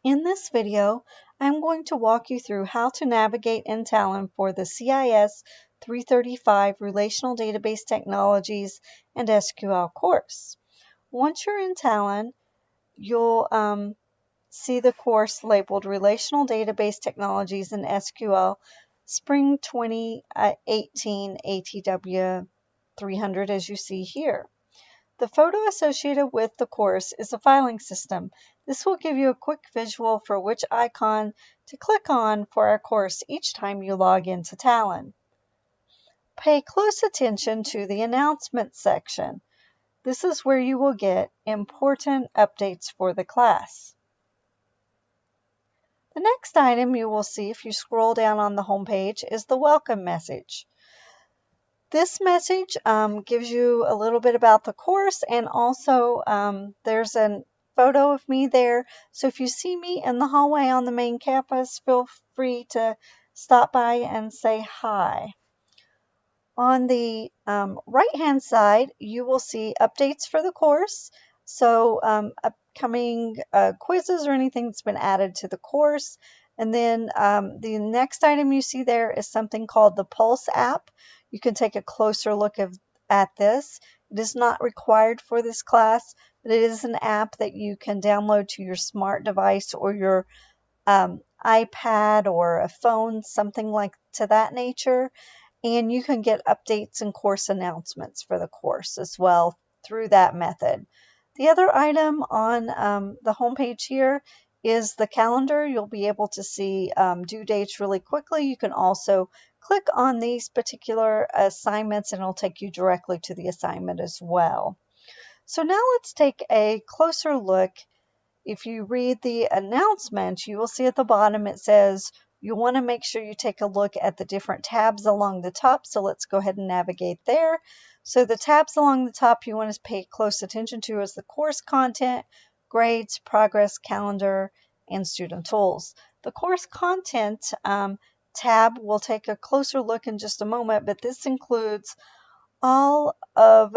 In this video, I'm going to walk you through how to navigate in Talon for the CIS335 Relational Database Technologies and SQL course. Once you're in Talon, you'll see the course labeled Relational Database Technologies and SQL Spring 2018 ATW 300 as you see here. The photo associated with the course is a filing system. This will give you a quick visual for which icon to click on for our course each time you log into Talon. Pay close attention to the announcements section. This is where you will get important updates for the class. The next item you will see if you scroll down on the home page is the welcome message. This message gives you a little bit about the course, and also there's a photo of me there. So if you see me in the hallway on the main campus, feel free to stop by and say hi. On the right-hand side, you will see updates for the course. So upcoming quizzes or anything that's been added to the course. And then the next item you see there is something called the Pulse app. You can take a closer look at this. It is not required for this class, but it is an app that you can download to your smart device or your iPad or a phone, something like to that nature. And you can get updates and course announcements for the course as well through that method. The other item on the homepage here is the calendar. You'll be able to see due dates really quickly. You can also click on these particular assignments and it'll take you directly to the assignment as well. So now let's take a closer look. If you read the announcement, you will see at the bottom it says you want to make sure you take a look at the different tabs along the top. So let's go ahead and navigate there. So the tabs along the top you want to pay close attention to is the course content, grades, progress, calendar, and student tools. The course content tab we'll take a closer look in just a moment, but this includes all of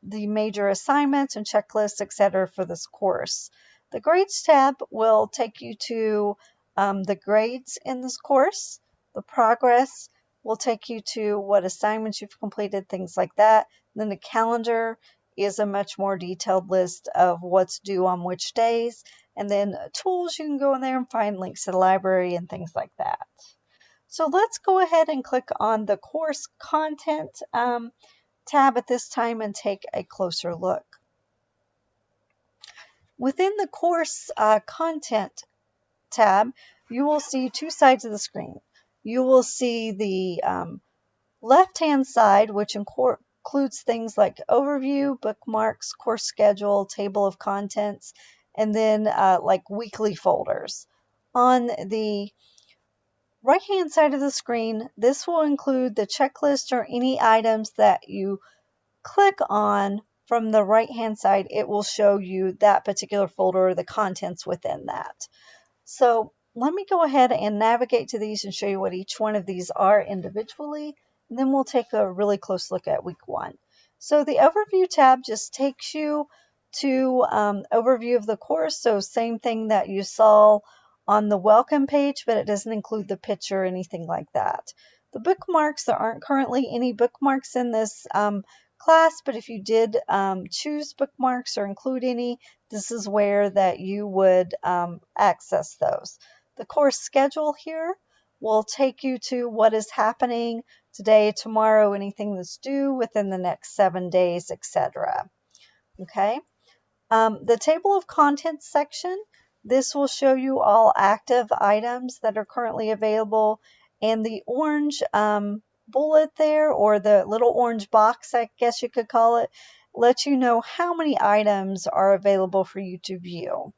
the major assignments and checklists, etc. for this course. The grades tab will take you to the grades in this course. The progress will take you to what assignments you've completed, things like that. And then the calendar is a much more detailed list of what's due on which days. And then tools, you can go in there and find links to the library and things like that. So let's go ahead and click on the course content tab at this time and take a closer look. Within the course content tab, you will see two sides of the screen. You will see the left-hand side, which includes things like overview, bookmarks, course schedule, table of contents, and then like weekly folders. On the right-hand side of the screen, this will include the checklist or any items that you click on from the right-hand side. It will show you that particular folder or the contents within that. So let me go ahead and navigate to these and show you what each one of these are individually, and then we'll take a really close look at week one. So the overview tab just takes you to overview of the course. So same thing that you saw on the welcome page, but it doesn't include the picture or anything like that. The bookmarks, there aren't currently any bookmarks in this class, but if you did choose bookmarks or include any, this is where that you would access those. The course schedule here will take you to what is happening today, tomorrow, anything that's due within the next 7 days, etc. Okay. The table of contents section, this will show you all active items that are currently available, and the orange bullet there, or the little orange box, I guess you could call it, lets you know how many items are available for you to view.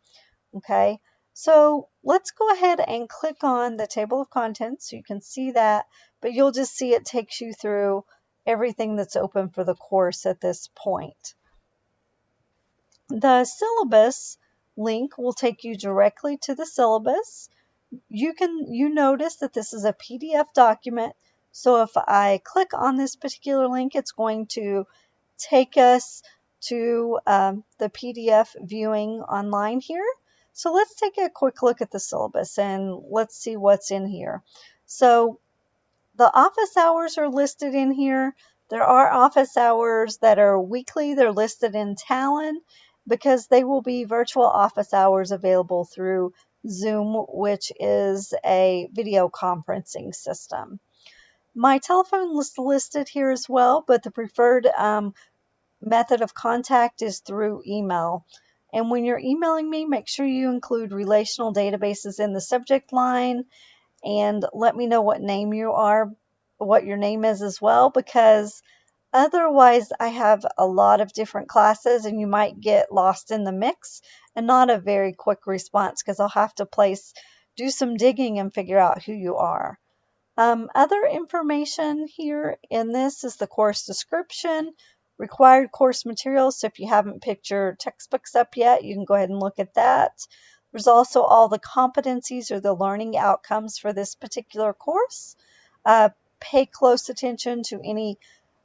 Okay, so let's go ahead and click on the table of contents so you can see that, but you'll just see it takes you through everything that's open for the course at this point. The syllabus link will take you directly to the syllabus. You notice that this is a PDF document. So if I click on this particular link, it's going to take us to the PDF viewing online here. So let's take a quick look at the syllabus and let's see what's in here. So the office hours are listed in here. There are office hours that are weekly. They're listed in Talon because they will be virtual office hours available through Zoom, which is a video conferencing system. My telephone is listed here as well, but the preferred method of contact is through email. And when you're emailing me, make sure you include relational databases in the subject line and let me know what name you are, what your name is as well, because otherwise I have a lot of different classes and you might get lost in the mix and not a very quick response because I'll have to do some digging and figure out who you are. Other information here in this is the course description, required course materials. So if you haven't picked your textbooks up yet, you can go ahead and look at that. There's also all the competencies or the learning outcomes for this particular course. Pay close attention to any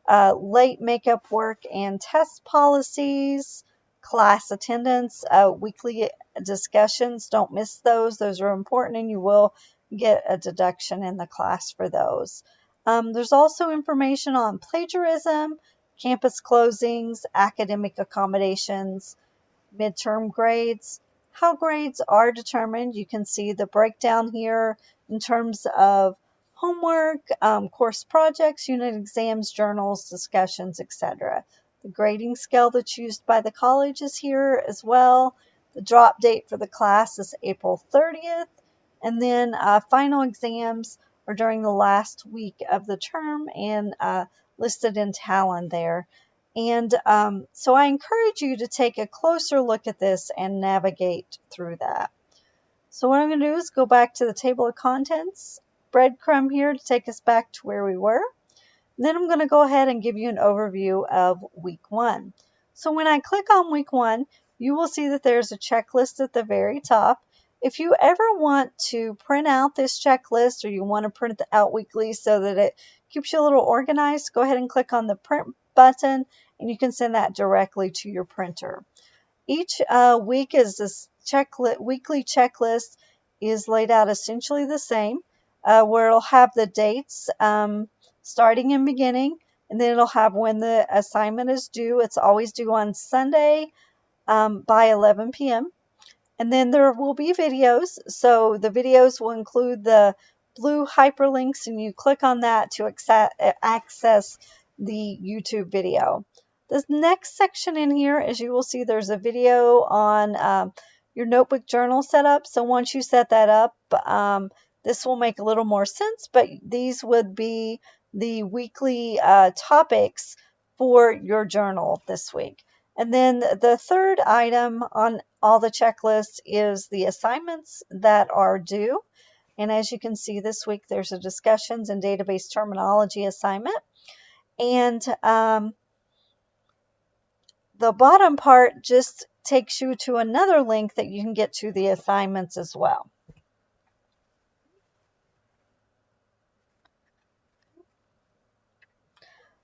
late makeup work and test policies, class attendance, weekly discussions. Don't miss those. Those are important and you will get a deduction in the class for those. There's also information on plagiarism, campus closings, academic accommodations, midterm grades. How grades are determined, you can see the breakdown here in terms of homework, course projects, unit exams, journals, discussions, etc. The grading scale that's used by the college is here as well. The drop date for the class is April 30th. And then final exams are during the last week of the term and listed in Talon there. And so I encourage you to take a closer look at this and navigate through that. So what I'm going to do is go back to the table of contents, breadcrumb here to take us back to where we were. And then I'm going to go ahead and give you an overview of week 1. So when I click on week 1, you will see that there's a checklist at the very top. If you ever want to print out this checklist or you want to print it out weekly so that it keeps you a little organized, go ahead and click on the print button and you can send that directly to your printer. Each week is this weekly checklist is laid out essentially the same, where it'll have the dates starting and beginning, and then it'll have when the assignment is due. It's always due on Sunday by 11 p.m. And then there will be videos. So the videos will include the blue hyperlinks, and you click on that to access the YouTube video. This next section in here, as you will see, there's a video on your notebook journal setup. So once you set that up, this will make a little more sense, but these would be the weekly topics for your journal this week. And then the third item on all the checklists is the assignments that are due. And as you can see this week, there's a discussions and database terminology assignment. And the bottom part just takes you to another link that you can get to the assignments as well.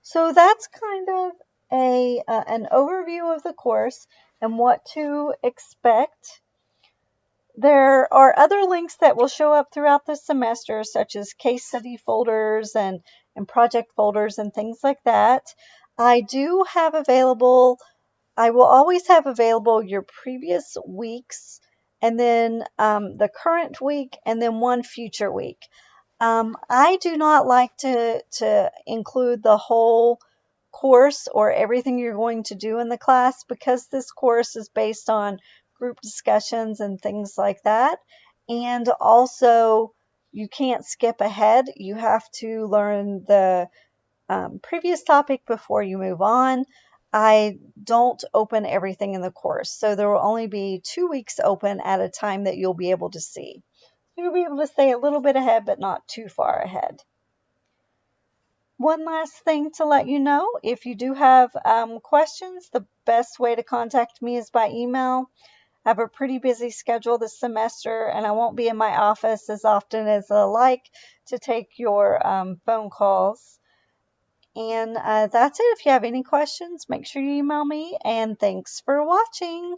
So that's kind of an overview of the course and what to expect. There are other links that will show up throughout the semester, such as case study folders and project folders and things like that. I do have available, I will always have available your previous weeks and then the current week and then one future week. I do not like to include the whole course or everything you're going to do in the class because this course is based on group discussions and things like that. And also, you can't skip ahead. You have to learn the previous topic before you move on. I don't open everything in the course, so there will only be 2 weeks open at a time that you'll be able to see. You'll be able to stay a little bit ahead, but not too far ahead. One last thing to let you know, if you do have questions, the best way to contact me is by email. I have a pretty busy schedule this semester, and I won't be in my office as often as I like to take your phone calls. And that's it. If you have any questions, make sure you email me, and thanks for watching.